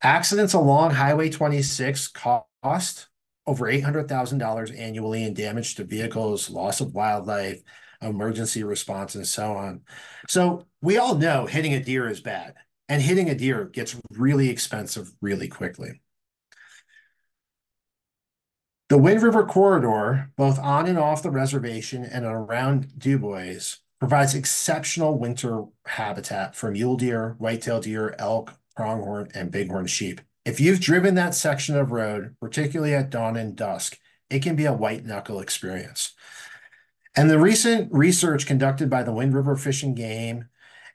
Accidents along Highway 26 cost over $800,000 annually in damage to vehicles, loss of wildlife, emergency response, and so on. So we all know hitting a deer is bad, and hitting a deer gets really expensive really quickly. The Wind River Corridor, both on and off the reservation and around DuBois, provides exceptional winter habitat for mule deer, white-tailed deer, elk, pronghorn, and bighorn sheep. If you've driven that section of road, particularly at dawn and dusk, it can be a white-knuckle experience. And the recent research conducted by the Wind River Fish and Game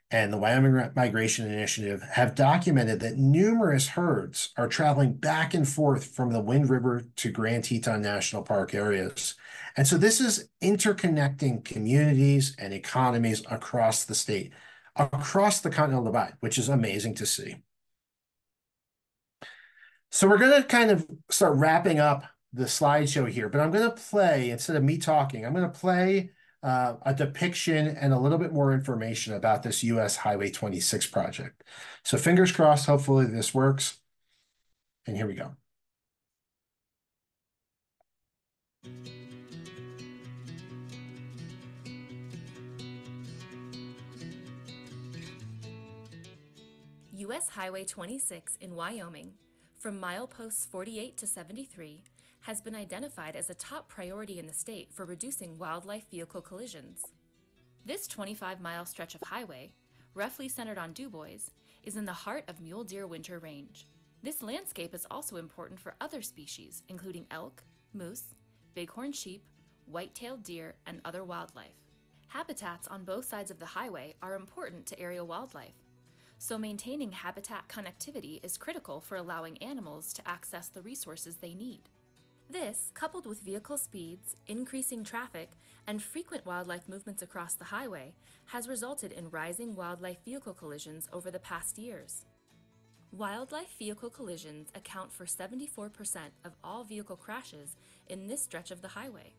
and the Wyoming Migration Initiative have documented that numerous herds are traveling back and forth from the Wind River to Grand Teton National Park areas. And so this is interconnecting communities and economies across the state, across the Continental Divide, which is amazing to see. So we're going to kind of start wrapping up the slideshow here, but I'm going to play, instead of me talking, I'm going to play a depiction and a little bit more information about this US Highway 26 project. So fingers crossed, hopefully this works. And here we go. US Highway 26 in Wyoming, from mileposts 48 to 73, has been identified as a top priority in the state for reducing wildlife vehicle collisions. This 25-mile stretch of highway, roughly centered on DuBois, is in the heart of mule deer winter range. This landscape is also important for other species, including elk, moose, bighorn sheep, white-tailed deer, and other wildlife. Habitats on both sides of the highway are important to area wildlife, so maintaining habitat connectivity is critical for allowing animals to access the resources they need. This, coupled with vehicle speeds, increasing traffic, and frequent wildlife movements across the highway, has resulted in rising wildlife vehicle collisions over the past years. Wildlife vehicle collisions account for 74% of all vehicle crashes in this stretch of the highway.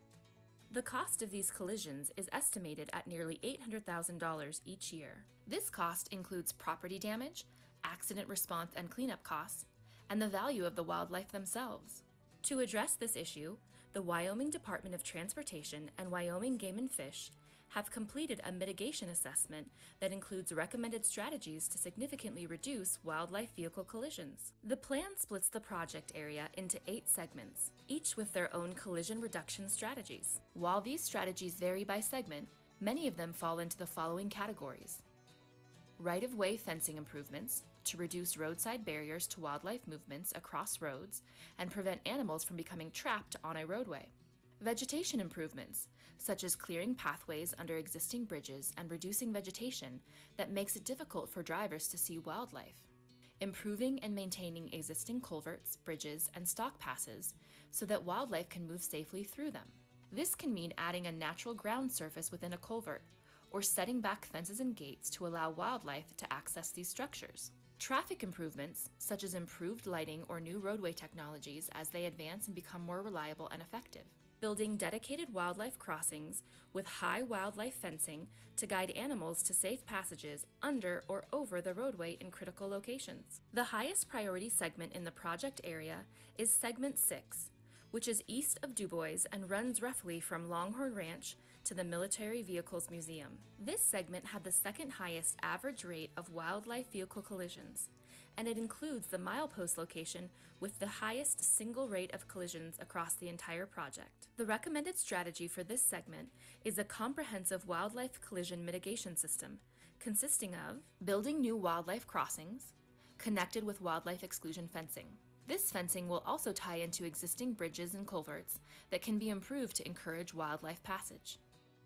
The cost of these collisions is estimated at nearly $800,000 each year. This cost includes property damage, accident response and cleanup costs, and the value of the wildlife themselves. To address this issue, The Wyoming Department of Transportation and Wyoming Game and Fish have completed a mitigation assessment that includes recommended strategies to significantly reduce wildlife vehicle collisions. The plan splits the project area into 8 segments, each with their own collision reduction strategies. While these strategies vary by segment, many of them fall into the following categories: right-of-way fencing improvements to reduce roadside barriers to wildlife movements across roads and prevent animals from becoming trapped on a roadway. Vegetation improvements, such as clearing pathways under existing bridges and reducing vegetation that makes it difficult for drivers to see wildlife. Improving and maintaining existing culverts, bridges, and stock passes so that wildlife can move safely through them. This can mean adding a natural ground surface within a culvert, or setting back fences and gates to allow wildlife to access these structures. Traffic improvements, such as improved lighting or new roadway technologies as they advance and become more reliable and effective. Building dedicated wildlife crossings with high wildlife fencing to guide animals to safe passages under or over the roadway in critical locations. The highest priority segment in the project area is Segment 6, which is east of DuBois and runs roughly from Longhorn Ranch to the Military Vehicles Museum. This segment had the second highest average rate of wildlife vehicle collisions, and it includes the milepost location with the highest single rate of collisions across the entire project. The recommended strategy for this segment is a comprehensive wildlife collision mitigation system consisting of building new wildlife crossings connected with wildlife exclusion fencing. This fencing will also tie into existing bridges and culverts that can be improved to encourage wildlife passage.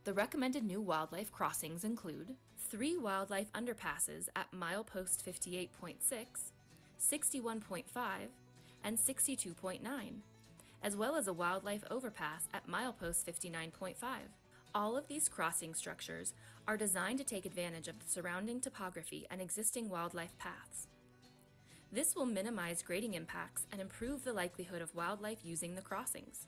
The recommended new wildlife crossings include 3 wildlife underpasses at milepost 58.6, 61.5, and 62.9, as well as a wildlife overpass at milepost 59.5. All of these crossing structures are designed to take advantage of the surrounding topography and existing wildlife paths. This will minimize grading impacts and improve the likelihood of wildlife using the crossings.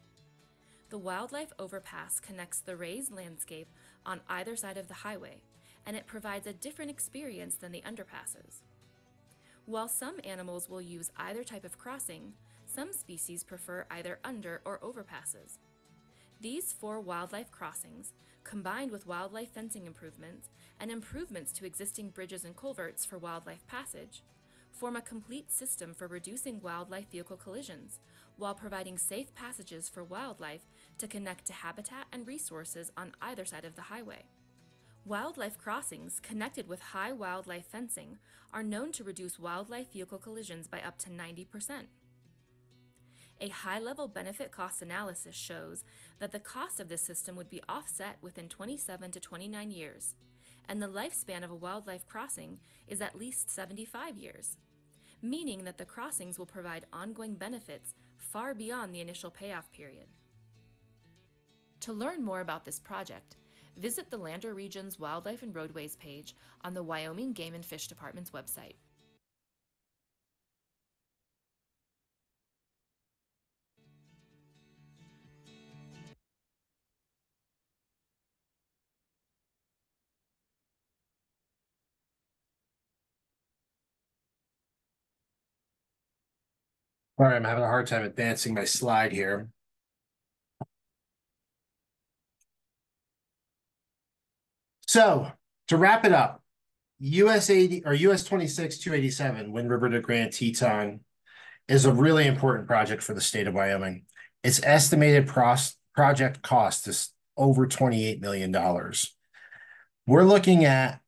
The wildlife overpass connects the raised landscape on either side of the highway, and it provides a different experience than the underpasses. While some animals will use either type of crossing, some species prefer either under or overpasses. These 4 wildlife crossings, combined with wildlife fencing improvements and improvements to existing bridges and culverts for wildlife passage, form a complete system for reducing wildlife vehicle collisions while providing safe passages for wildlife to connect to habitat and resources on either side of the highway. Wildlife crossings connected with high wildlife fencing are known to reduce wildlife vehicle collisions by up to 90%. A high-level benefit-cost analysis shows that the cost of this system would be offset within 27 to 29 years, and the lifespan of a wildlife crossing is at least 75 years, meaning that the crossings will provide ongoing benefits far beyond the initial payoff period. To learn more about this project, visit the Lander Region's Wildlife and Roadways page on the Wyoming Game and Fish Department's website. All right, I'm having a hard time advancing my slide here. So to wrap it up, US 80 or US 26-287 Wind River to Grand Teton is a really important project for the state of Wyoming. Its estimated project cost is over $28 million. We're looking at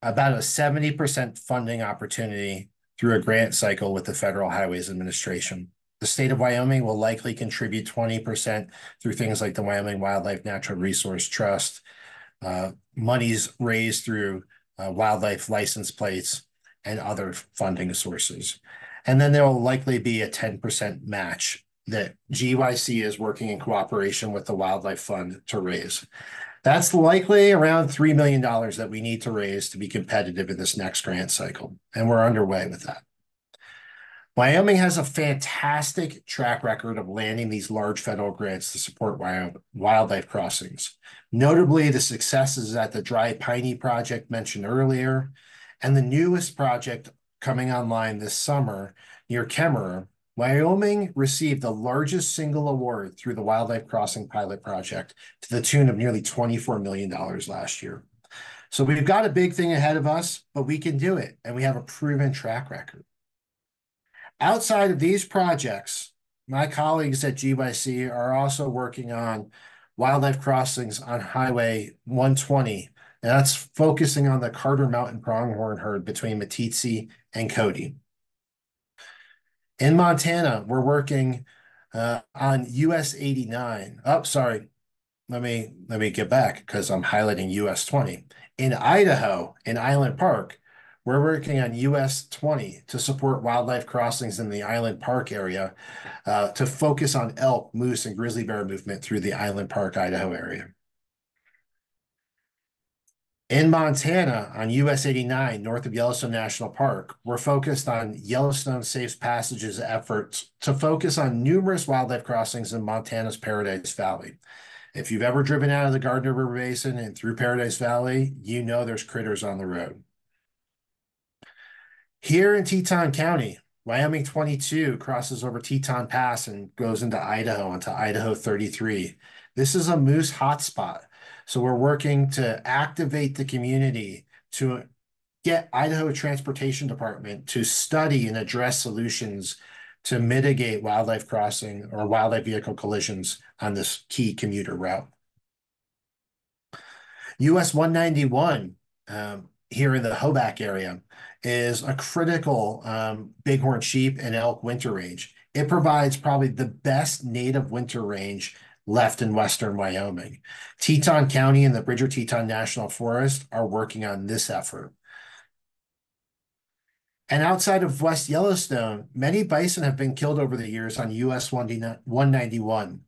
about a 70% funding opportunity through a grant cycle with the Federal Highways Administration. The state of Wyoming will likely contribute 20% through things like the Wyoming Wildlife Natural Resource Trust, monies raised through wildlife license plates, and other funding sources. And then there will likely be a 10% match that GYC is working in cooperation with the Wildlife Fund to raise. That's likely around $3 million that we need to raise to be competitive in this next grant cycle, and we're underway with that. Wyoming has a fantastic track record of landing these large federal grants to support wildlife crossings. Notably, the successes at the Dry Piney project mentioned earlier, and the newest project coming online this summer near Kemmerer Wyoming received the largest single award through the Wildlife Crossing Pilot Project to the tune of nearly $24 million last year. So we've got a big thing ahead of us, but we can do it, and we have a proven track record. Outside of these projects, my colleagues at GYC are also working on wildlife crossings on Highway 120, and that's focusing on the Carter Mountain pronghorn herd between Meeteetse and Cody. In Montana, we're working on US 89. Oh, sorry. Let me get back because I'm highlighting US 20. In Idaho, in Island Park, we're working on US 20 to support wildlife crossings in the Island Park area to focus on elk, moose, and grizzly bear movement through the Island Park, Idaho area. In Montana, on US 89, north of Yellowstone National Park, we're focused on Yellowstone Safe Passages efforts to focus on numerous wildlife crossings in Montana's Paradise Valley. If you've ever driven out of the Gardner River Basin and through Paradise Valley, you know there's critters on the road. Here in Teton County, Wyoming 22 crosses over Teton Pass and goes into Idaho, onto Idaho 33. This is a moose hotspot. So we're working to activate the community to get Idaho Transportation Department to study and address solutions to mitigate wildlife crossing or wildlife vehicle collisions on this key commuter route. US 191 here in the Hoback area is a critical bighorn sheep and elk winter range. It provides probably the best native winter range left in western Wyoming. Teton County and the Bridger-Teton National Forest are working on this effort. And outside of West Yellowstone, many bison have been killed over the years on US 191.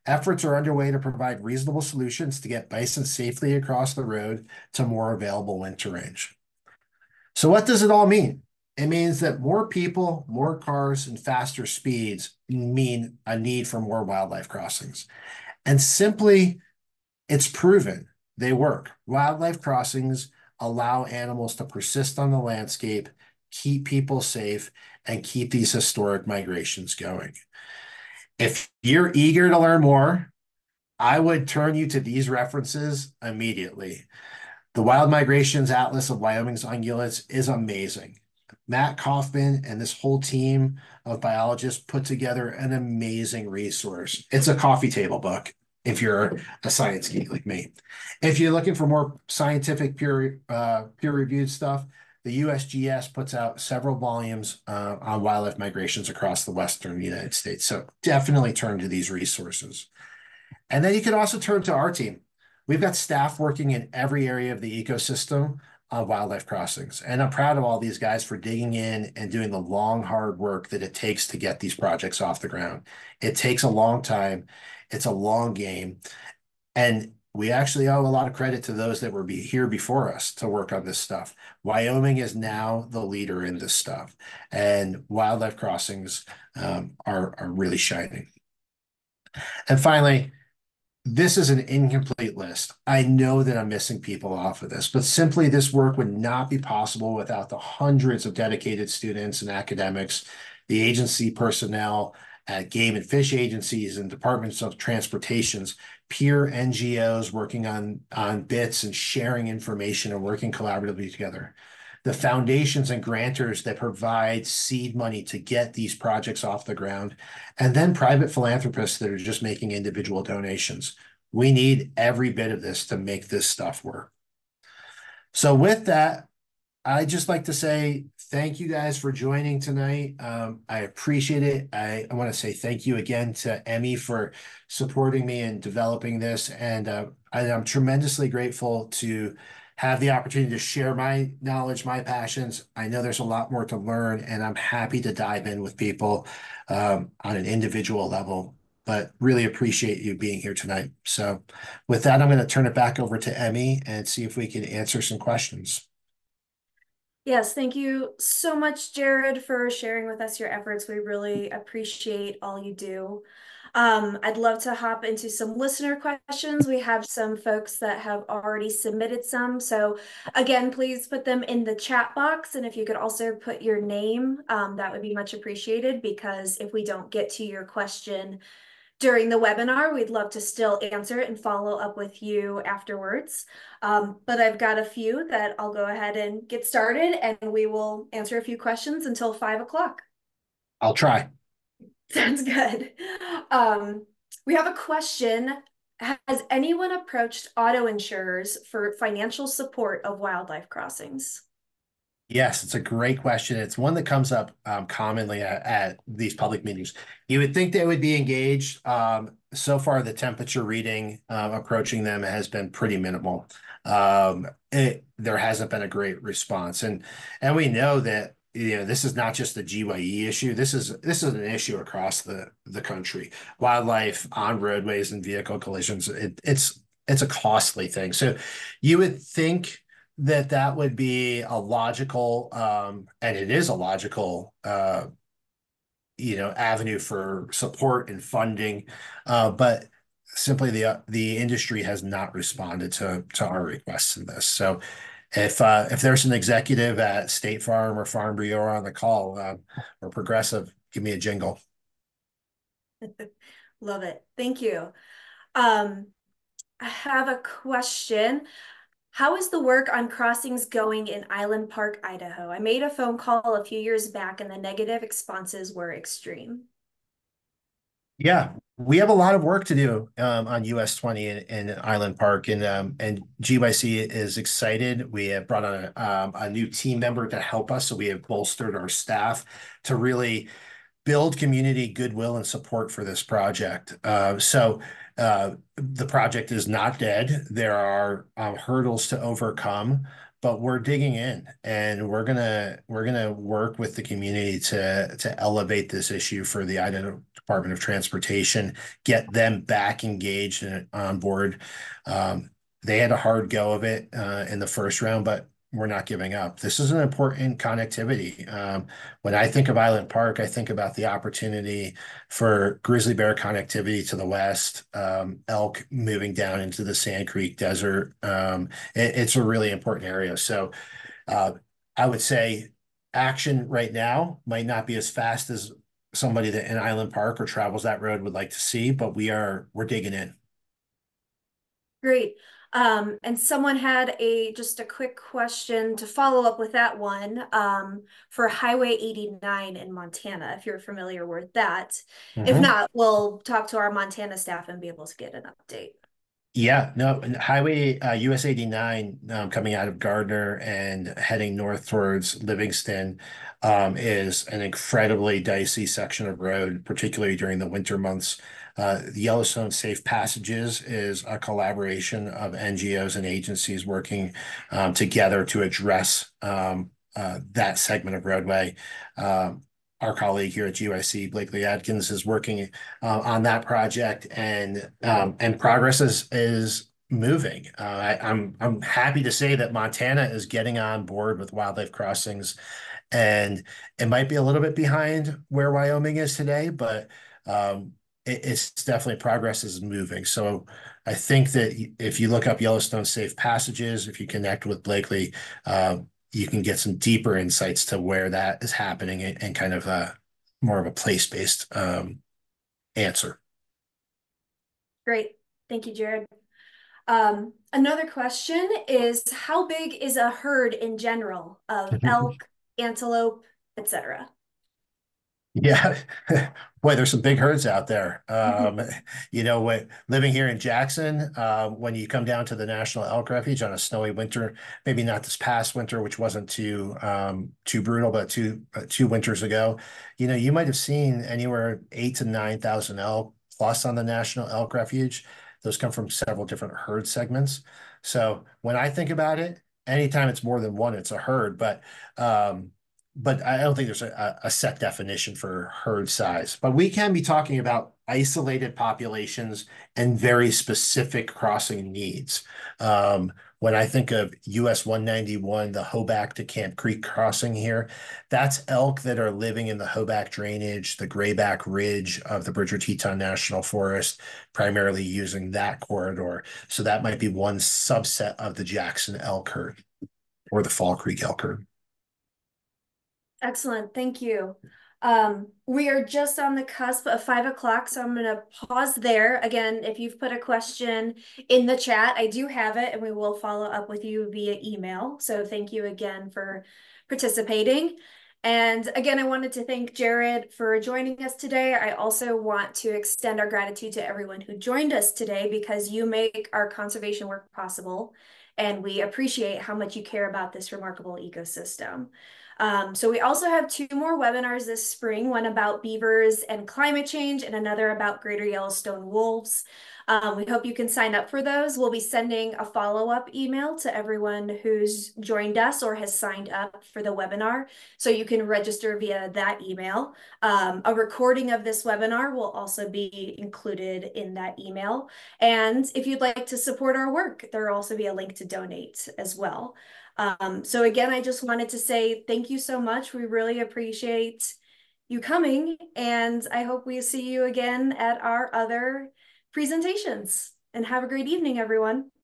Efforts are underway to provide reasonable solutions to get bison safely across the road to more available winter range. So what does it all mean? It means that more people, more cars, and faster speeds mean a need for more wildlife crossings. And simply, it's proven they work. Wildlife crossings allow animals to persist on the landscape, keep people safe, and keep these historic migrations going. If you're eager to learn more, I would turn you to these references immediately. The Wild Migrations Atlas of Wyoming's Ungulates is amazing. Matt Kaufman and this whole team of biologists put together an amazing resource. It's a coffee table book if you're a science geek like me. If you're looking for more scientific peer-reviewed stuff, the USGS puts out several volumes on wildlife migrations across the western United States. So definitely turn to these resources. And then you can also turn to our team. We've got staff working in every area of the ecosystem of wildlife crossings. And I'm proud of all these guys for digging in and doing the long, hard work that it takes to get these projects off the ground. It takes a long time. It's a long game. And we actually owe a lot of credit to those that were here before us to work on this stuff. Wyoming is now the leader in this stuff. And wildlife crossings are really shining. And finally, this is an incomplete list. I know that I'm missing people off of this, but simply this work would not be possible without the hundreds of dedicated students and academics, the agency personnel at game and fish agencies and departments of transportations, peer NGOs working on bits and sharing information and working collaboratively together. The foundations and grantors that provide seed money to get these projects off the ground, and then private philanthropists that are just making individual donations. We need every bit of this to make this stuff work. So with that, I'd just like to say thank you guys for joining tonight. I appreciate it. I want to say thank you again to Emmy for supporting me and developing this. And I'm tremendously grateful to have the opportunity to share my knowledge, my passions. I know there's a lot more to learn, and I'm happy to dive in with people on an individual level, but really appreciate you being here tonight. So with that, I'm going to turn it back over to Emmy and see if we can answer some questions. Yes, thank you so much, Jared, for sharing with us your efforts. We really appreciate all you do. I'd love to hop into some listener questions. We have some folks that have already submitted some. So again, please put them in the chat box. And if you could also put your name, that would be much appreciated, because if we don't get to your question during the webinar, we'd love to still answer it and follow up with you afterwards. But I've got a few that I'll go ahead and get started, and we will answer a few questions until 5 o'clock. I'll try. Sounds good. We have a question. Has anyone approached auto insurers for financial support of wildlife crossings? Yes, it's a great question. It's one that comes up commonly at these public meetings. You would think they would be engaged. So far, the temperature reading approaching them has been pretty minimal. There hasn't been a great response, and we know that this is not just a GYE issue. This is an issue across the country. Wildlife on roadways and vehicle collisions. It's a costly thing. So you would think that would be a logical, and it is a logical, avenue for support and funding, but simply the industry has not responded to our requests in this. So if there's an executive at State Farm or Farm Bureau on the call, or Progressive, give me a jingle. Love it. Thank you. I have a question. How is the work on crossings going in Island Park, Idaho? I made a phone call a few years back and the negative responses were extreme. Yeah, we have a lot of work to do on US 20 in Island Park, and GYC is excited. We have brought on a new team member to help us, so we have bolstered our staff to really build community goodwill and support for this project. The project is not dead. There are hurdles to overcome, but we're digging in, and we're gonna work with the community to elevate this issue for the Idaho Department of Transportation, get them back engaged and on board. They had a hard go of it in the first round, but we're not giving up. This is an important connectivity. When I think of Island Park, I think about the opportunity for grizzly bear connectivity to the west, elk moving down into the Sand Creek Desert. It's a really important area. So uh, I would say action right now might not be as fast as somebody that in Island Park or travels that road would like to see, but we're digging in. Great. And someone had just a quick question to follow up with that one, for Highway 89 in Montana, if you're familiar with that. If Mhm. not, we'll talk to our Montana staff and be able to get an update. Yeah, no, and Highway US 89 coming out of Gardner and heading north towards Livingston is an incredibly dicey section of road, particularly during the winter months. The Yellowstone Safe Passages is a collaboration of NGOs and agencies working together to address that segment of roadway. Our colleague here at GYC, Blakely Adkins, is working on that project, and progress is moving. I'm happy to say that Montana is getting on board with wildlife crossings, and it might be a little bit behind where Wyoming is today, but it's definitely progress is moving. So I think that if you look up Yellowstone Safe Passages, if you connect with Blakely, you can get some deeper insights to where that is happening, and kind of more of a place-based answer. Great. Thank you, Jared. Another question is, how big is a herd in general of elk, antelope, etc.? Yeah, boy, there's some big herds out there. Living here in Jackson, when you come down to the National Elk Refuge on a snowy winter, maybe not this past winter, which wasn't too brutal, but two winters ago, you might have seen anywhere 8 to 9,000 elk plus on the National Elk Refuge. Those come from several different herd segments. So when I think about it, anytime it's more than one, it's a herd. But but I don't think there's a set definition for herd size. But we can be talking about isolated populations and very specific crossing needs. When I think of US 191, the Hoback to Camp Creek crossing here, that's elk that are living in the Hoback drainage, the Grayback Ridge of the Bridger Teton National Forest, primarily using that corridor. So that might be one subset of the Jackson elk herd or the Fall Creek elk herd. Excellent, thank you. We are just on the cusp of 5 o'clock, so I'm gonna pause there. Again, if you've put a question in the chat, I do have it, and we will follow up with you via email. So thank you again for participating. And again, I wanted to thank Jared for joining us today. I also want to extend our gratitude to everyone who joined us today because you make our conservation work possible, and we appreciate how much you care about this remarkable ecosystem. So we also have 2 more webinars this spring, one about beavers and climate change and another about Greater Yellowstone wolves. We hope you can sign up for those. We'll be sending a follow-up email to everyone who's joined us or has signed up for the webinar, so you can register via that email. A recording of this webinar will also be included in that email. And if you'd like to support our work, there will also be a link to donate as well. So again, I just wanted to say thank you so much. We really appreciate you coming, and I hope we see you again at our other presentations. And have a great evening, everyone.